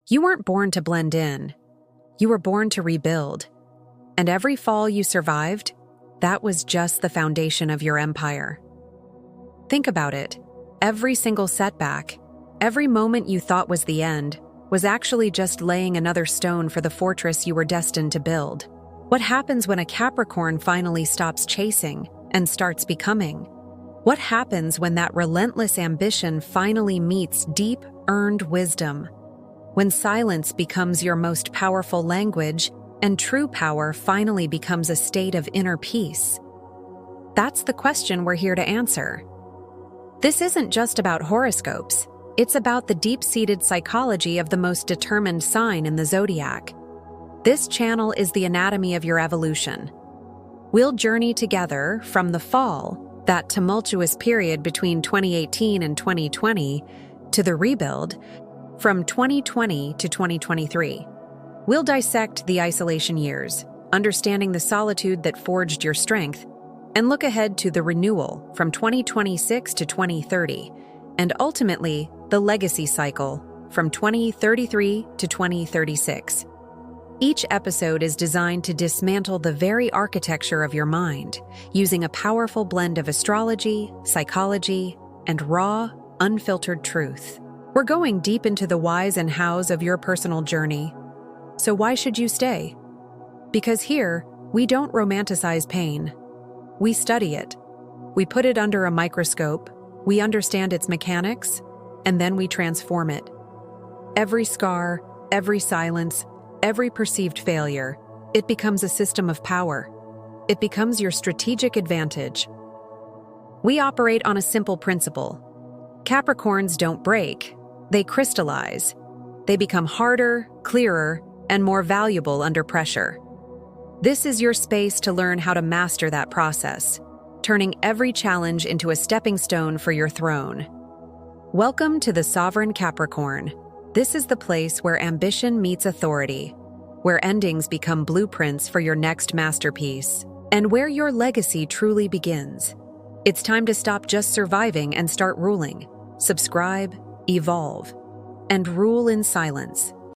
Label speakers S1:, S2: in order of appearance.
S1: You weren't born to blend in. You were born to rebuild. And every fall you survived, that was just the foundation of your empire. Think about it. Every single setback, every moment you thought was the end, was actually just laying another stone for the fortress you were destined to build. What happens when a Capricorn finally stops chasing and starts becoming? What happens when that relentless ambition finally meets deep, earned wisdom? When silence becomes your most powerful language and true power finally becomes a state of inner peace? That's the question we're here to answer. This isn't just about horoscopes. It's about the deep-seated psychology of the most determined sign in the zodiac. This channel is the anatomy of your evolution. We'll journey together from the fall, that tumultuous period between 2018 and 2020, to the rebuild, from 2020 to 2023. We'll dissect the isolation years, understanding the solitude that forged your strength, and look ahead to the renewal from 2026 to 2030, and ultimately, the legacy cycle from 2033 to 2036. Each episode is designed to dismantle the very architecture of your mind, using a powerful blend of astrology, psychology, and raw, unfiltered truth. We're going deep into the whys and hows of your personal journey. So why should you stay? Because here, we don't romanticize pain. We study it. We put it under a microscope, we understand its mechanics, and then we transform it. Every scar, every silence, every perceived failure, it becomes a system of power. It becomes your strategic advantage. We operate on a simple principle. Capricorns don't break, they crystallize. They become harder, clearer, and more valuable under pressure. This is your space to learn how to master that process, turning every challenge into a stepping stone for your throne. Welcome to the Sovereign Capricorn. This is the place where ambition meets authority, where endings become blueprints for your next masterpiece, and where your legacy truly begins. It's time to stop just surviving and start ruling. Subscribe, evolve, and rule in silence.